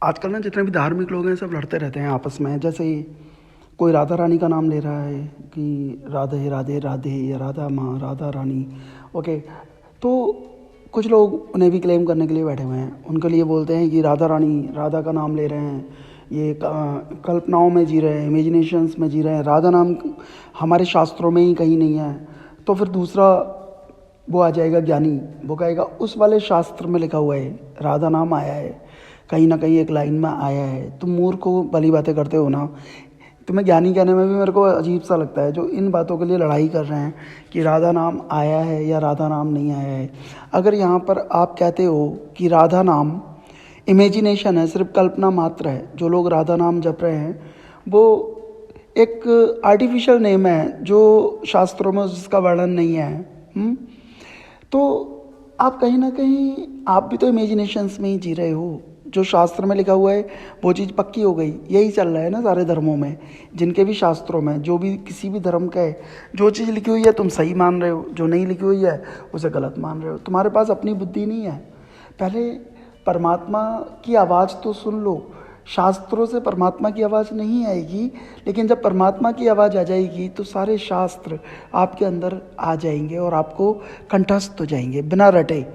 आजकल ना जितने भी धार्मिक लोग हैं सब लड़ते रहते हैं आपस में। जैसे ही कोई राधा रानी का नाम ले रहा है कि राधे राधे राधे या राधा माँ राधा रानी। ओके, तो कुछ लोग उन्हें भी क्लेम करने के लिए बैठे हुए हैं। उनके लिए बोलते हैं कि राधा रानी राधा का नाम ले रहे हैं, ये कल्पनाओं में जी रहे हैं, इमेजिनेशंस में जी रहे हैं, राधा नाम हमारे शास्त्रों में ही कहीं नहीं है। तो फिर दूसरा वो आ जाएगा ज्ञानी, वो कहेगा उस वाले शास्त्र में लिखा हुआ है राधा नाम आया है, कहीं ना कहीं एक लाइन में आया है। तुम मूर्ख को भली बातें करते हो ना। तुम्हें ज्ञानी कहने में भी मेरे को अजीब सा लगता है जो इन बातों के लिए लड़ाई कर रहे हैं कि राधा नाम आया है या राधा नाम नहीं आया है। अगर यहाँ पर आप कहते हो कि राधा नाम इमेजिनेशन है, सिर्फ कल्पना मात्र है, जो लोग राधा नाम जप रहे हैं वो एक आर्टिफिशियल नेम है जो शास्त्रों में जिसका वर्णन नहीं है। तो आप कहीं ना कहीं आप भी तो इमेजिनेशंस में ही जी रहे हो। जो शास्त्र में लिखा हुआ है वो चीज़ पक्की हो गई। यही चल रहा है ना सारे धर्मों में, जिनके भी शास्त्रों में, जो भी किसी भी धर्म का है, जो चीज़ लिखी हुई है तुम सही मान रहे हो, जो नहीं लिखी हुई है उसे गलत मान रहे हो। तुम्हारे पास अपनी बुद्धि नहीं है। पहले परमात्मा की आवाज़ तो सुन लो। शास्त्रों से परमात्मा की आवाज़ नहीं आएगी, लेकिन जब परमात्मा की आवाज़ आ जाएगी तो सारे शास्त्र आपके अंदर आ जाएंगे और आपको कंठस्थ हो जाएंगे बिना रटे।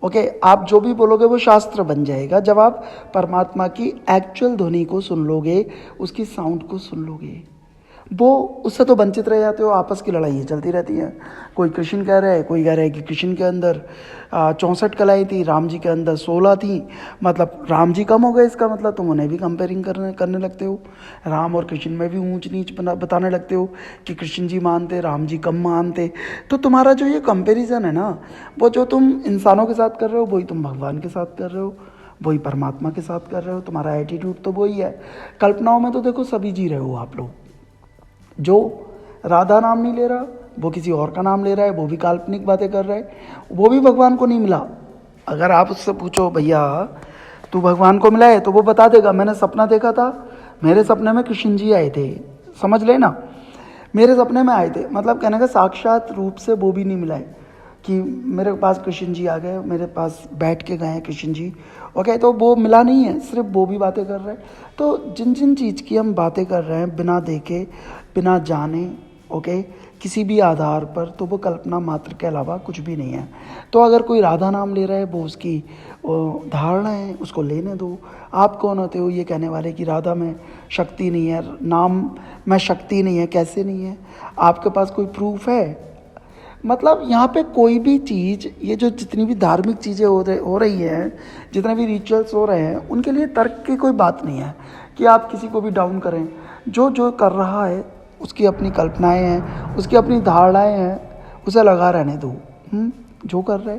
ओके, आप जो भी बोलोगे वो शास्त्र बन जाएगा जब आप परमात्मा की एक्चुअल ध्वनि को सुन लोगे, उसकी साउंड को सुन लोगे। वो उससे तो वंचित रह जाते हो। आपस की लड़ाइयाँ चलती रहती हैं। कोई कृष्ण कह रहा है, कोई कह रहा है कि कृष्ण के अंदर 64 कलाएँ थी, राम जी के अंदर 16 थी, मतलब राम जी कम हो गए। इसका मतलब तुम उन्हें भी कंपेयरिंग करने लगते हो। राम और कृष्ण में भी ऊंच नीच बताने लगते हो कि कृष्ण जी मानते, राम जी कम मानते। तो तुम्हारा जो ये कंपेरिजन है ना, वो जो तुम इंसानों के साथ कर रहे हो वही तुम भगवान के साथ कर रहे हो, वही परमात्मा के साथ कर रहे हो। तुम्हारा एटीट्यूड तो वही है। कल्पनाओं में तो देखो सभी जी रहे हो आप लोग। जो राधा नाम नहीं ले रहा वो किसी और का नाम ले रहा है, वो भी काल्पनिक बातें कर रहा है, वो भी भगवान को नहीं मिला। अगर आप उससे पूछो भैया तू भगवान को मिला है, तो वो बता देगा मैंने सपना देखा था, मेरे सपने में कृष्ण जी आए थे। समझ लेना, मेरे सपने में आए थे, मतलब कहने का साक्षात रूप से वो भी नहीं मिला है कि मेरे पास कृष्ण जी आ गए, मेरे पास बैठ के गए हैं कृष्ण जी। ओके, तो वो मिला नहीं है, सिर्फ वो भी बातें कर रहे हैं। तो जिन जिन चीज़ की हम बातें कर रहे हैं बिना देखे बिना जाने, ओके, किसी भी आधार पर, तो वो कल्पना मात्र के अलावा कुछ भी नहीं है। तो अगर कोई राधा नाम ले रहा है वो उसकी धारणा है, उसको लेने दो। आप कौन होते हो ये कहने वाले कि राधा में शक्ति नहीं है, नाम में शक्ति नहीं है? कैसे नहीं है? आपके पास कोई प्रूफ है? मतलब यहाँ पे कोई भी चीज़, ये जो जितनी भी धार्मिक चीज़ें हो रही हैं, जितने भी रिचुअल्स हो रहे हैं, उनके लिए तर्क की कोई बात नहीं है कि आप किसी को भी डाउन करें। जो जो कर रहा है उसकी अपनी कल्पनाएं हैं, उसकी अपनी धारणाएं हैं, उसे लगा रहने दो। जो कर रहे,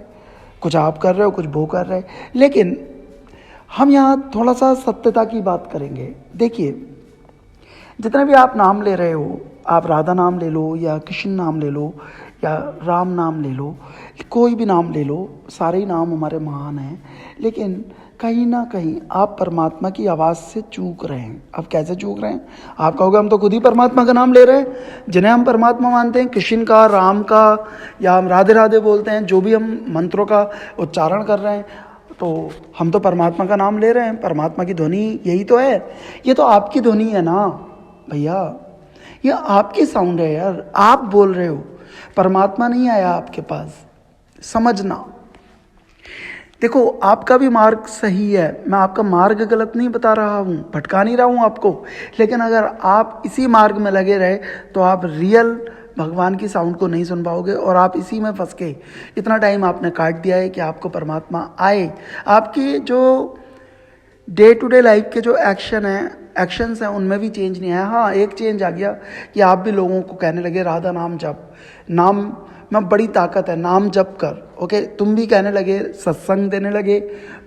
कुछ आप कर रहे हो, कुछ वो कर रहे। लेकिन हम यहाँ थोड़ा सा सत्यता की बात करेंगे। देखिए, जितने भी आप नाम ले रहे हो, आप राधा नाम ले लो या कृष्ण नाम ले लो या राम नाम ले लो, कोई भी नाम ले लो, सारे ही नाम हमारे महान हैं। लेकिन कहीं ना कहीं आप परमात्मा की आवाज़ से चूक रहे हैं। अब कैसे चूक रहे हैं? आप कहोगे हम तो खुद ही परमात्मा का नाम ले रहे हैं, जिन्हें हम परमात्मा मानते हैं, कृष्ण का, राम का, या हम राधे राधे बोलते हैं, जो भी हम मंत्रों का उच्चारण कर रहे हैं, तो हम तो परमात्मा का नाम ले रहे हैं। परमात्मा की ध्वनि यही तो है। ये तो आपकी ध्वनि है ना भैया, ये आपकी साउंड है यार। आप बोल रहे हो, परमात्मा नहीं आया आपके पास। समझना, देखो आपका भी मार्ग सही है, मैं आपका मार्ग गलत नहीं बता रहा हूँ, भटका नहीं रहा हूँ आपको। लेकिन अगर आप इसी मार्ग में लगे रहे तो आप रियल भगवान की साउंड को नहीं सुन पाओगे, और आप इसी में फंस के इतना टाइम आपने काट दिया है कि आपको परमात्मा आए। आपकी जो डे टू डे लाइफ के जो एक्शंस हैं उनमें भी चेंज नहीं आया। हाँ, एक चेंज आ गया कि आप भी लोगों को कहने लगे राधा नाम जप, नाम में बड़ी ताकत है, नाम जप कर। ओके, तुम भी कहने लगे, सत्संग देने लगे,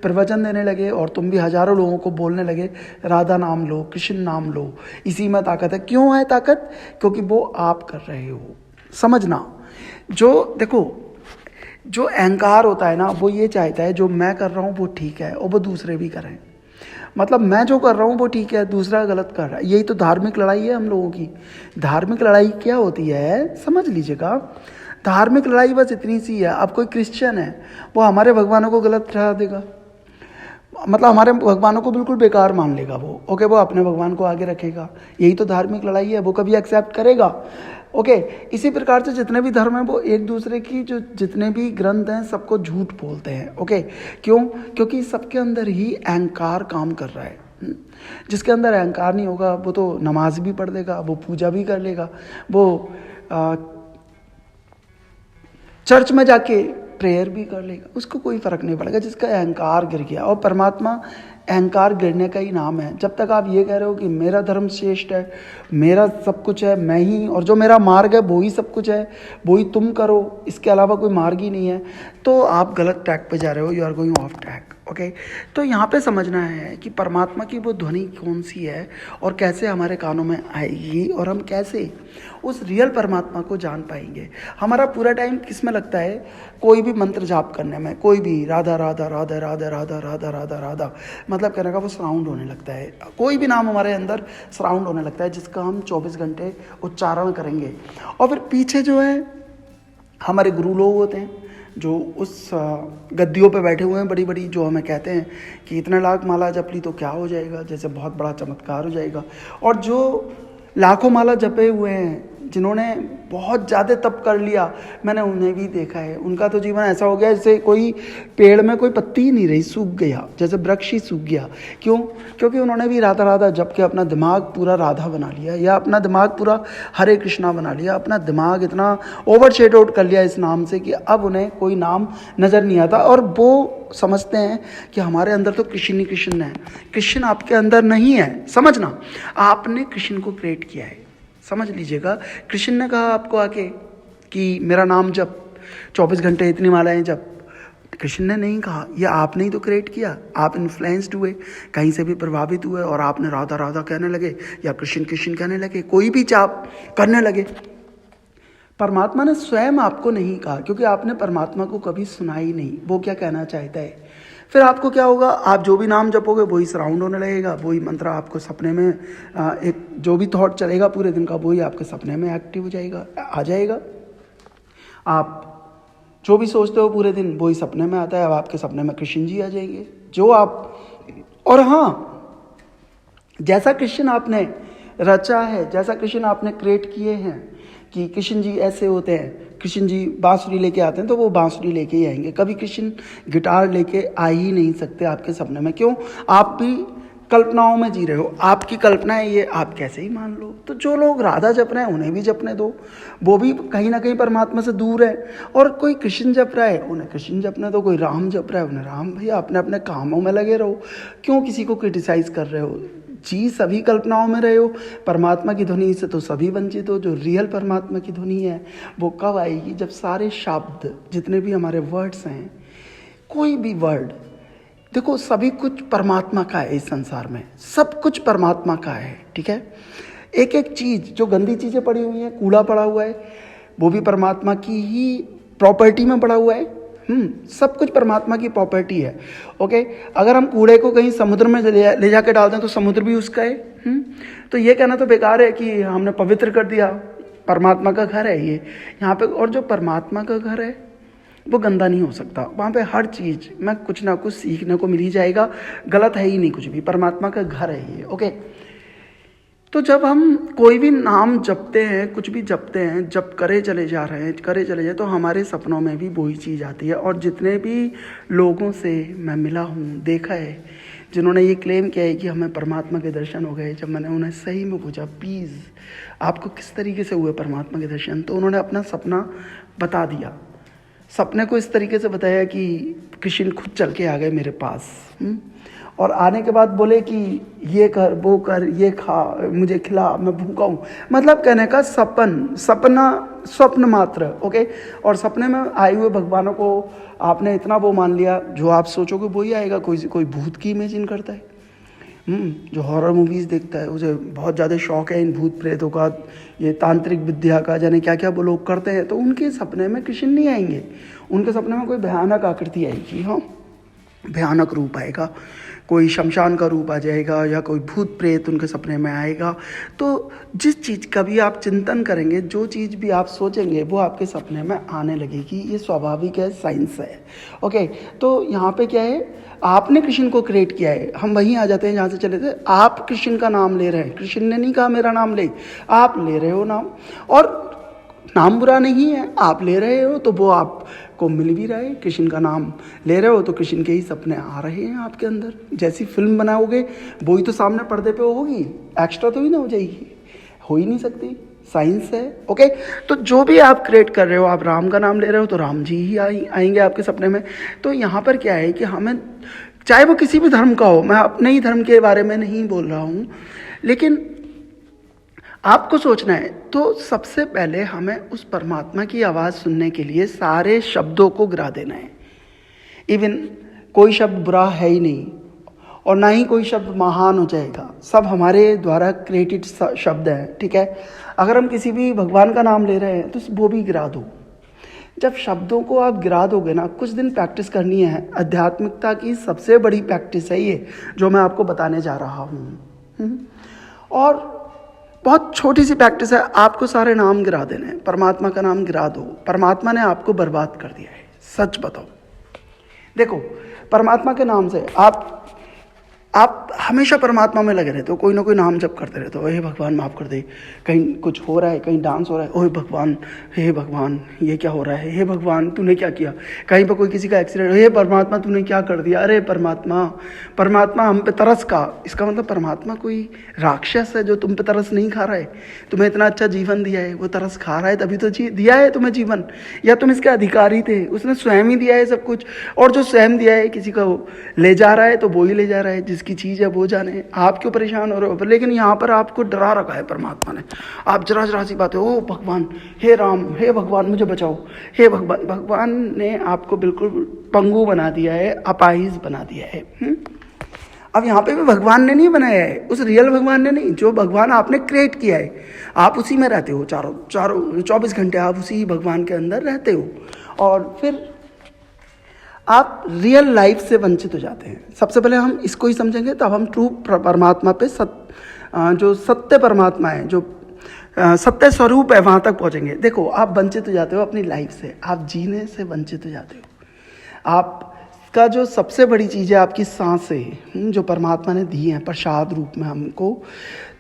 प्रवचन देने लगे, और तुम भी हजारों लोगों को बोलने लगे राधा नाम लो, कृष्ण नाम लो, इसी में ताकत है। क्यों है ताकत? क्योंकि वो आप कर रहे हो। समझना, जो देखो, जो अहंकार होता है ना, वो ये चाहता है जो मैं कर रहा हूँ वो ठीक है और वो दूसरे भी करें। मतलब मैं जो कर रहा हूँ वो ठीक है, दूसरा गलत कर रहा है। यही तो धार्मिक लड़ाई है हम लोगों की। धार्मिक लड़ाई क्या होती है समझ लीजिएगा। धार्मिक लड़ाई बस इतनी सी है। अब कोई क्रिश्चियन है, वो हमारे भगवानों को गलत ठहरा देगा, मतलब हमारे भगवानों को बिल्कुल बेकार मान लेगा वो। ओके, वो अपने भगवान को आगे रखेगा। यही तो धार्मिक लड़ाई है, वो कभी एक्सेप्ट करेगा। ओके, इसी प्रकार से जितने भी धर्म हैं वो एक दूसरे की जो जितने भी ग्रंथ हैं सबको झूठ बोलते हैं। ओके, क्यों? क्योंकि सबके अंदर ही अहंकार काम कर रहा है। जिसके अंदर अहंकार नहीं होगा वो तो नमाज भी पढ़ लेगा, वो पूजा भी कर लेगा, वो चर्च में जाके प्रेयर भी कर लेगा, उसको कोई फर्क नहीं पड़ेगा। जिसका अहंकार गिर गया, और परमात्मा अहंकार गिरने का ही नाम है। जब तक आप ये कह रहे हो कि मेरा धर्म श्रेष्ठ है, मेरा सब कुछ है, मैं ही, और जो मेरा मार्ग है वो ही सब कुछ है, वो ही तुम करो, इसके अलावा कोई मार्ग ही नहीं है, तो आप गलत ट्रैक पे जा रहे हो। You are going off track. Okay, तो यहाँ पे समझना है कि परमात्मा की वो ध्वनि कौन सी है और कैसे हमारे कानों में आएगी, और हम कैसे उस रियल परमात्मा को जान पाएंगे। हमारा पूरा टाइम किस में लगता है? कोई भी मंत्र जाप करने में, कोई भी राधा राधा राधा राधा राधा राधा राधा राधा, मतलब कहने का वो साउंड होने लगता है। कोई भी नाम हमारे अंदर साउंड होने लगता है जिसका हम 24 घंटे उच्चारण करेंगे। और फिर पीछे जो है हमारे गुरु लोग होते हैं जो उस गद्दियों पे बैठे हुए हैं बड़ी बड़ी, जो हमें कहते हैं कि इतने लाख माला जप ली तो क्या हो जाएगा, जैसे बहुत बड़ा चमत्कार हो जाएगा। और जो लाखों माला जपे हुए हैं, जिन्होंने बहुत ज़्यादा तप कर लिया, मैंने उन्हें भी देखा है, उनका तो जीवन ऐसा हो गया जैसे कोई पेड़ में कोई पत्ती ही नहीं रही, सूख गया, जैसे वृक्ष ही सूख गया। क्यों? क्योंकि उन्होंने भी राधा राधा जप के अपना दिमाग पूरा राधा बना लिया, या अपना दिमाग पूरा हरे कृष्णा बना लिया। अपना दिमाग इतना ओवर शेड आउट कर लिया इस नाम से कि अब उन्हें कोई नाम नज़र नहीं आता, और वो समझते हैं कि हमारे अंदर तो कृष्ण ही कृष्ण है। कृष्ण आपके अंदर नहीं है, समझना। आपने कृष्ण को क्रिएट किया है, समझ लीजिएगा। कृष्ण ने कहा आपको आके कि मेरा नाम जप, 24 घंटे इतनी मालाएं जप। कृष्ण ने नहीं कहा, ये आपने ही तो क्रिएट किया। आप इन्फ्लुएंस्ड हुए, कहीं से भी प्रभावित हुए, और आपने राधा राधा कहने लगे या कृष्ण कृष्ण कहने लगे, कोई भी जाप करने लगे। परमात्मा ने स्वयं आपको नहीं कहा, क्योंकि आपने परमात्मा को कभी सुना ही नहीं वो क्या कहना चाहता है। फिर आपको क्या होगा? आप जो भी नाम जपोगे वही सराउंड होने लगेगा, वही मंत्र आपको सपने में, एक जो भी थॉट चलेगा पूरे दिन का वही आपके सपने में एक्टिव हो जाएगा, आ जाएगा। आप जो भी सोचते हो पूरे दिन वही सपने में आता है। अब आपके सपने में कृष्ण जी आ जाएंगे जो आप, और हाँ, जैसा कृष्ण आपने रचा है, जैसा कृष्ण आपने क्रिएट किए हैं कि कृष्ण जी ऐसे होते हैं, कृष्ण जी बांसुरी लेके आते हैं तो वो बांसुरी लेके ही आएंगे। कभी कृष्ण गिटार लेके आ ही नहीं सकते आपके सपने में। क्यों? आप भी कल्पनाओं में जी रहे हो, आपकी कल्पना है ये, आप कैसे ही मान लो। तो जो लोग राधा जप रहे हैं उन्हें भी जपने दो, वो भी कहीं ना कहीं परमात्मा से दूर है। और कोई कृष्ण जप रहा है उन्हें कृष्ण जपने दो, कोई राम जप रहा है उन्हें राम। भैया अपने अपने कामों में लगे रहो, क्यों किसी को क्रिटिसाइज कर रहे हो जी? सभी कल्पनाओं में रहे हो। परमात्मा की ध्वनि से तो सभी वंचित हो। जो रियल परमात्मा की ध्वनि है वो कब आएगी? जब सारे शब्द, जितने भी हमारे वर्ड्स हैं, कोई भी वर्ड, देखो सभी कुछ परमात्मा का है। इस संसार में सब कुछ परमात्मा का है, ठीक है। एक एक चीज़, जो गंदी चीज़ें पड़ी हुई हैं, कूड़ा पड़ा हुआ है, वो भी परमात्मा की ही प्रॉपर्टी में पड़ा हुआ है। सब कुछ परमात्मा की प्रॉपर्टी है। ओके, अगर हम कूड़े को कहीं समुद्र में ले जाके डाल दें तो समुद्र भी उसका है। तो ये कहना तो बेकार है कि हमने पवित्र कर दिया। परमात्मा का घर है ये यहाँ पे, और जो परमात्मा का घर है वो गंदा नहीं हो सकता। वहाँ पे हर चीज़ में कुछ ना कुछ सीखने को मिल ही जाएगा। गलत है ही नहीं कुछ भी, परमात्मा का घर है ये। ओके, तो जब हम कोई भी नाम जपते हैं, कुछ भी जपते हैं, जप करे चले जा रहे हैं, करे चले जाए, तो हमारे सपनों में भी वही चीज़ आती है। और जितने भी लोगों से मैं मिला हूँ, देखा है, जिन्होंने ये क्लेम किया है कि हमें परमात्मा के दर्शन हो गए, जब मैंने उन्हें सही में पूछा प्लीज़ आपको किस तरीके से हुए परमात्मा के दर्शन, तो उन्होंने अपना सपना बता दिया। सपने को इस तरीके से बताया कि कृष्ण खुद चल के आ गए मेरे पास, और आने के बाद बोले कि ये कर, वो कर, ये खा, मुझे खिला, मैं भूखा हूँ। मतलब कहने का स्वप्न मात्र। ओके, और सपने में आए हुए भगवानों को आपने इतना वो मान लिया, जो आप सोचोगे वही आएगा। कोई भूत की इमेजिन करता है, जो हॉरर मूवीज़ देखता है, उसे बहुत ज़्यादा शौक है इन भूत प्रेतों का, ये तांत्रिक विद्या का, जाने क्या क्या वो लोग करते हैं, तो उनके सपने में कृष्ण नहीं आएंगे। उनके सपने में कोई भयानक आकृति आएगी, हाँ, भयानक रूप आएगा, कोई शमशान का रूप आ जाएगा, या कोई भूत प्रेत उनके सपने में आएगा। तो जिस चीज़ का भी आप चिंतन करेंगे, जो चीज़ भी आप सोचेंगे, वो आपके सपने में आने लगेगी। ये स्वाभाविक है, साइंस है। ओके, तो यहाँ पे क्या है, आपने कृष्ण को क्रिएट किया है। हम वहीं आ जाते हैं जहाँ से चले थे। आप कृष्ण का नाम ले रहे हैं, कृष्ण ने नहीं कहा मेरा नाम ले, आप ले रहे हो नाम। और नाम बुरा नहीं है, आप ले रहे हो तो वो आपको मिल भी रहा है। कृष्ण का नाम ले रहे हो तो कृष्ण के ही सपने आ रहे हैं आपके अंदर। जैसी फिल्म बनाओगे वही तो सामने पर्दे पे होगी, एक्स्ट्रा तो ही ना हो जाएगी, हो ही नहीं सकती, साइंस है। ओके, तो जो भी आप क्रिएट कर रहे हो, आप राम का नाम ले रहे हो तो राम जी ही आएंगे आपके सपने में। तो यहाँ पर क्या है कि हमें, चाहे वो किसी भी धर्म का हो, मैं अपने ही धर्म के बारे में नहीं बोल रहा हूँ, लेकिन आपको सोचना है तो सबसे पहले हमें उस परमात्मा की आवाज़ सुनने के लिए सारे शब्दों को गिरा देना है। इवन कोई शब्द बुरा है ही नहीं, और ना ही कोई शब्द महान हो जाएगा, सब हमारे द्वारा क्रिएटेड शब्द हैं, ठीक है। अगर हम किसी भी भगवान का नाम ले रहे हैं तो वो भी गिरा दो। जब शब्दों को आप गिरा दोगे ना, कुछ दिन प्रैक्टिस करनी है। आध्यात्मिकता की सबसे बड़ी प्रैक्टिस है ये जो मैं आपको बताने जा रहा हूँ। और बहुत छोटी सी प्रैक्टिस है, आपको सारे नाम गिरा देने हैं। परमात्मा का नाम गिरा दो, परमात्मा ने आपको बर्बाद कर दिया है, सच बताओ। देखो, परमात्मा के नाम से आप हमेशा परमात्मा में लगे रहते हो, कोई ना कोई नाम जप करते रहते हो। हे भगवान माफ़ कर दे, कहीं कुछ हो रहा है, कहीं डांस हो रहा है, ओहे भगवान, हे भगवान ये क्या हो रहा है, हे भगवान तूने क्या किया, कहीं पर कोई किसी का एक्सीडेंट, हे परमात्मा तूने क्या कर दिया, अरे परमात्मा, परमात्मा हम पे तरस का। इसका मतलब परमात्मा कोई राक्षस है जो तुम पे तरस नहीं खा रहा है, तुम्हें इतना अच्छा जीवन दिया है, वो तरस खा रहा है तभी तो दिया है तुम्हें जीवन, या तुम इसके अधिकारी थे, उसने स्वयं ही दिया है सब कुछ। और जो स्वयं दिया है किसी को ले जा रहा है तो वो ही ले जा रहा है, जिसकी चीज़ है वो जाने। आप क्यों परेशान हो रहे हो? लेकिन यहाँ पर आपको डरा रखा है परमात्मा ने। आप जरा जरा सी बात है, ओ भगवान, हे राम, हे भगवान मुझे बचाओ, हे भगवान। भगवान ने आपको बिल्कुल पंगु बना दिया है, अपाहिज बना दिया है। अब यहाँ पे भी भगवान ने नहीं बनाया है, उस रियल भगवान ने नहीं, जो भगवान आपने क्रिएट किया है, आप उसी में रहते हो। चारों 24 घंटे आप उसी भगवान के अंदर रहते हो, और फिर आप रियल लाइफ से वंचित हो जाते हैं। सबसे पहले हम इसको ही समझेंगे, तब हम ट्रू परमात्मा पे जो सत्य परमात्मा है, जो सत्य स्वरूप है, वहाँ तक पहुँचेंगे। देखो, आप वंचित हो जाते हो अपनी लाइफ से, आप जीने से वंचित हो जाते हो। आपका जो सबसे बड़ी चीज़ है आपकी सांसें, जो परमात्मा ने दी हैं प्रसाद रूप में हमको,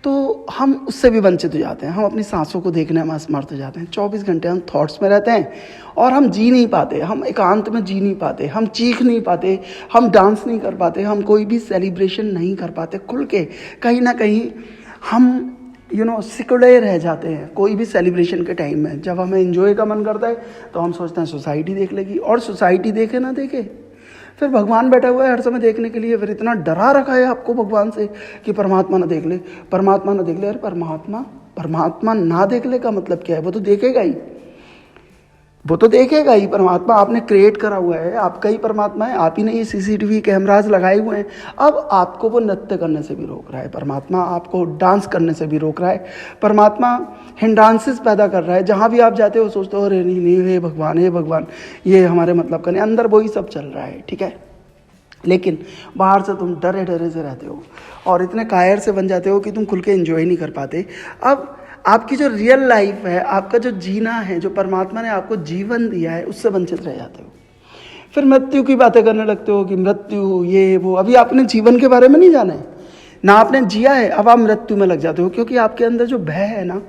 तो हम उससे भी वंचित हो जाते हैं। हम अपनी सांसों को देखने में असमर्थ हो जाते हैं। 24 घंटे हम थॉट्स में रहते हैं और हम जी नहीं पाते, हम एकांत में जी नहीं पाते, हम चीख नहीं पाते, हम डांस नहीं कर पाते, हम कोई भी सेलिब्रेशन नहीं कर पाते खुल के। कहीं ना कहीं हम सिकुड़े रह जाते हैं कोई भी सेलिब्रेशन के टाइम में। जब हमें एंजॉय का मन करता है तो हम सोचते हैं सोसाइटी देख लेगी, और सोसाइटी देखे ना देखे, फिर भगवान बैठा हुआ है हर समय देखने के लिए। फिर इतना डरा रखा है आपको भगवान से कि परमात्मा ना देख ले, परमात्मा ना देख ले। अरे परमात्मा ना देख ले का मतलब क्या है? वो तो देखेगा ही, वो तो देखेगा ही। परमात्मा आपने क्रिएट करा हुआ है, आपका ही परमात्मा है, आप ही ने ये CCTV कैमराज लगाए हुए हैं। अब आपको वो नृत्य करने से भी रोक रहा है, परमात्मा आपको डांस करने से भी रोक रहा है, परमात्मा हिंड्रांसेस पैदा कर रहा है। जहाँ भी आप जाते हो सोचते हो अरे नहीं, हे भगवान, ये हमारे मतलब का नहीं, अंदर वही सब चल रहा है, ठीक है। लेकिन बाहर से तुम डरे डरे से रहते हो और इतने कायर से बन जाते हो कि तुम खुल के एंजॉय नहीं कर पाते। अब आपकी जो रियल लाइफ है, आपका जो जीना है, जो परमात्मा ने आपको जीवन दिया है, उससे वंचित रह जाते हो। फिर मृत्यु की बातें करने लगते हो कि मृत्यु ये वो। अभी आपने जीवन के बारे में नहीं जाना है ना, आपने जिया है, अब आप मृत्यु में लग जाते हो, क्योंकि आपके अंदर जो भय है ना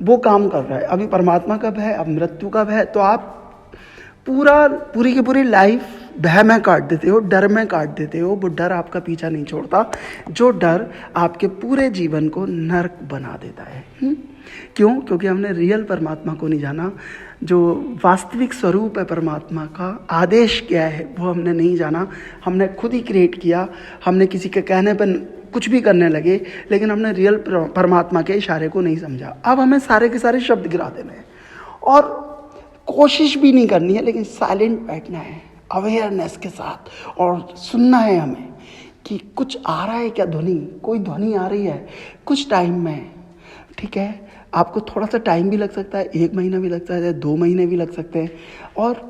वो काम कर रहा है। अभी परमात्मा का भय, अब मृत्यु का भय, तो आप पूरी की पूरी लाइफ भय में काट देते हो, डर में काट देते हो। वो डर आपका पीछा नहीं छोड़ता, जो डर आपके पूरे जीवन को नर्क बना देता है। क्यों? क्योंकि हमने रियल परमात्मा को नहीं जाना, जो वास्तविक स्वरूप है परमात्मा का, आदेश क्या है वो हमने नहीं जाना। हमने खुद ही क्रिएट किया, हमने किसी के कहने पर कुछ भी करने लगे, लेकिन हमने रियल परमात्मा के इशारे को नहीं समझा। अब हमें सारे के सारे शब्द गिरा देने हैं और कोशिश भी नहीं करनी है, लेकिन साइलेंट बैठना है अवेयरनेस के साथ, और सुनना है हमें कि कुछ आ रहा है क्या, ध्वनि, कोई ध्वनि आ रही है कुछ टाइम में, ठीक है। आपको थोड़ा सा टाइम भी लग सकता है, 1 महीना भी लग सकता है, 2 महीने भी लग सकते हैं। और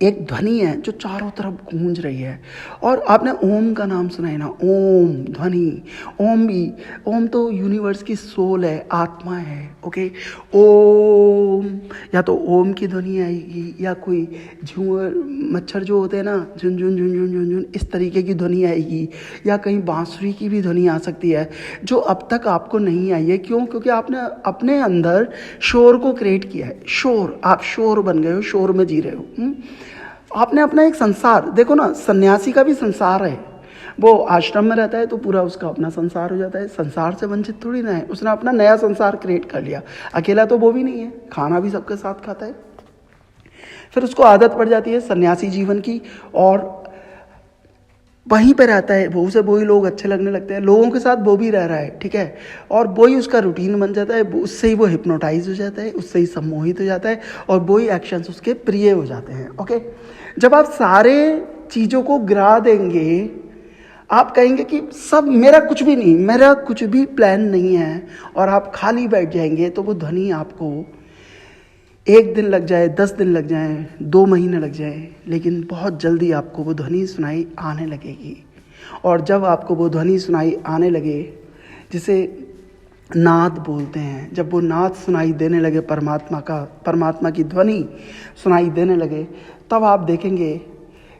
एक ध्वनि है जो चारों तरफ गूंज रही है। और आपने ओम का नाम सुना है ना, ओम ध्वनि। ओम तो यूनिवर्स की सोल है, आत्मा है। ओके, ओम, या तो ओम की ध्वनि आएगी, या कोई झूमर मच्छर जो होते हैं ना, झुन झुन झुन झुन झुन झुन, इस तरीके की ध्वनि आएगी, या कहीं बांसुरी की भी ध्वनि आ सकती है जो अब तक आपको नहीं आई है। क्यों? क्योंकि आपने अपने अंदर शोर को क्रिएट किया है। शोर, आप शोर बन गए हो, शोर में जी रहे हो। आपने अपना एक संसार, देखो ना, सन्यासी का भी संसार है। वो आश्रम में रहता है तो पूरा उसका अपना संसार हो जाता है। संसार से वंचित थोड़ी ना है, उसने अपना नया संसार क्रिएट कर लिया। अकेला तो वो भी नहीं है, खाना भी सबके साथ खाता है। फिर उसको आदत पड़ जाती है सन्यासी जीवन की, और वहीं पे रहता है वो, उसे वही लोग अच्छे लगने लगते हैं, लोगों के साथ वो भी रह रहा है, ठीक है। और वही उसका रूटीन बन जाता है, उससे ही वो हिप्नोटाइज हो जाता है, उससे ही सम्मोहित हो जाता है, और वही एक्शंस उसके प्रिय हो जाते हैं। ओके, जब आप सारे चीज़ों को गिरा देंगे, आप कहेंगे कि सब मेरा कुछ भी नहीं, मेरा कुछ भी प्लान नहीं है, और आप खाली बैठ जाएंगे, तो वो ध्वनि आपको 1 दिन लग जाए, 10 दिन लग जाए, 2 महीने लग जाए, लेकिन बहुत जल्दी आपको वो ध्वनि सुनाई आने लगेगी। और जब आपको वो ध्वनि सुनाई आने लगे, जिसे नाद बोलते हैं, जब वो नाद सुनाई देने लगे, परमात्मा की ध्वनि सुनाई देने लगे, तब आप देखेंगे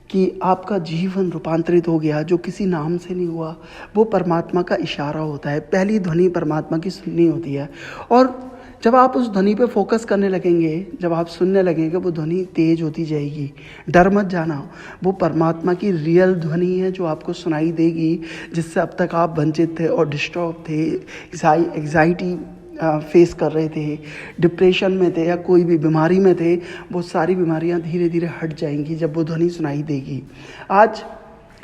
कि आपका जीवन रूपांतरित हो गया। जो किसी नाम से नहीं हुआ, वो परमात्मा का इशारा होता है। पहली ध्वनि परमात्मा की सुननी होती है। और जब आप उस ध्वनि पे फोकस करने लगेंगे, जब आप सुनने लगेंगे, वो ध्वनि तेज होती जाएगी। डर मत जाना, वो परमात्मा की रियल ध्वनि है जो आपको सुनाई देगी, जिससे अब तक आप वंचित थे और डिस्टर्ब थे, एग्जाइटी फेस कर रहे थे, डिप्रेशन में थे, या कोई भी बीमारी में थे। वो सारी बीमारियां धीरे धीरे हट जाएंगी जब वो ध्वनि सुनाई देगी। आज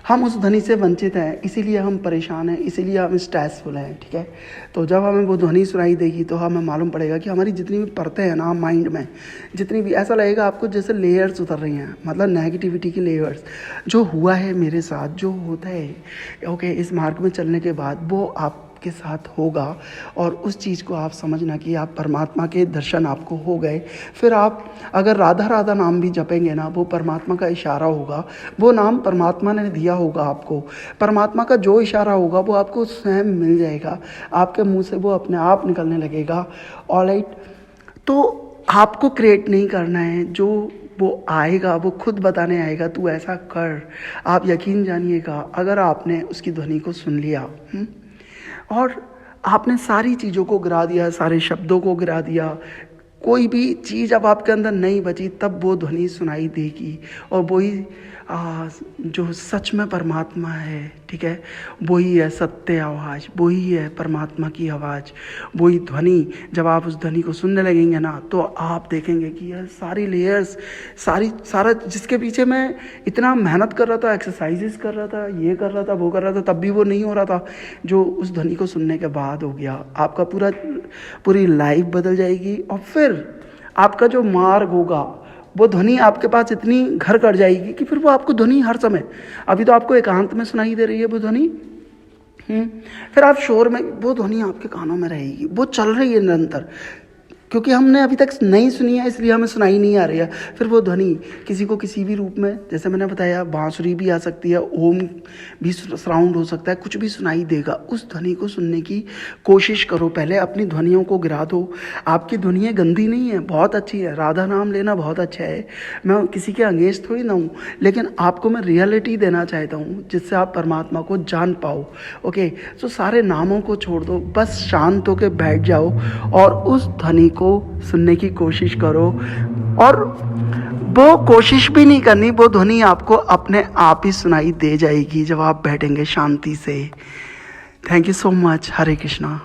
हम उस ध्वनि से वंचित हैं, इसीलिए हम परेशान हैं, इसीलिए हम स्ट्रेसफुल हैं, ठीक है। तो जब हमें वो ध्वनि सुनाई देगी तो हमें मालूम पड़ेगा कि हमारी जितनी भी परतें हैं ना माइंड में, जितनी भी, ऐसा लगेगा आपको जैसे लेयर्स उतर रही हैं, मतलब नेगेटिविटी की लेयर्स। जो हुआ है मेरे साथ, जो होता है, ओके, इस मार्ग में चलने के बाद वो आप के साथ होगा। और उस चीज़ को आप समझना कि आप परमात्मा के दर्शन आपको हो गए। फिर आप अगर राधा राधा नाम भी जपेंगे ना, वो परमात्मा का इशारा होगा, वो नाम परमात्मा ने दिया होगा आपको। परमात्मा का जो इशारा होगा वो आपको स्वयं मिल जाएगा, आपके मुंह से वो अपने आप निकलने लगेगा। ऑलराइट, तो आपको क्रिएट नहीं करना है, जो वो आएगा वो खुद बताने आएगा, तू ऐसा कर। आप यकीन जानिएगा, अगर आपने उसकी ध्वनि को सुन लिया और आपने सारी चीज़ों को गिरा दिया, सारे शब्दों को गिरा दिया, कोई भी चीज़ अब आपके अंदर नहीं बची, तब वो ध्वनि सुनाई देगी। और वही जो सच में परमात्मा है, ठीक है, वही है सत्य आवाज़, वही है परमात्मा की आवाज़, वही ध्वनि। जब आप उस ध्वनि को सुनने लगेंगे ना, तो आप देखेंगे कि यह सारी लेयर्स, सारा जिसके पीछे मैं इतना मेहनत कर रहा था, एक्सरसाइजेस कर रहा था, ये कर रहा था, वो कर रहा था, तब भी वो नहीं हो रहा था, जो उस ध्वनि को सुनने के बाद हो गया। आपका पूरी लाइफ बदल जाएगी। और फिर आपका जो मार्ग होगा, वो ध्वनि आपके पास इतनी घर कर जाएगी कि फिर वो आपको ध्वनि हर समय, अभी तो आपको एकांत में सुनाई दे रही है वो ध्वनि, फिर आप शोर में, वो ध्वनि आपके कानों में रहेगी, वो चल रही है निरंतर, क्योंकि हमने अभी तक नहीं सुनी है, इसलिए हमें सुनाई नहीं आ रही है। फिर वो ध्वनि किसी को किसी भी रूप में, जैसे मैंने बताया, बांसुरी भी आ सकती है, ओम भी सराउंड हो सकता है, कुछ भी सुनाई देगा। उस ध्वनि को सुनने की कोशिश करो। पहले अपनी ध्वनियों को गिरा दो। आपकी ध्वनियाँ गंदी नहीं है, बहुत अच्छी है, राधा नाम लेना बहुत अच्छा है, मैं किसी के अगेंस्ट थोड़ी ना हूँ, लेकिन आपको मैं रियलिटी देना चाहता हूँ जिससे आप परमात्मा को जान पाओ। ओके, तो सारे नामों को छोड़ दो, बस शांत होकर बैठ जाओ और उस ध्वनि को सुनने की कोशिश करो। और वो कोशिश भी नहीं करनी, वो ध्वनि आपको अपने आप ही सुनाई दे जाएगी जब आप बैठेंगे शांति से। Thank you so much. Hare Krishna.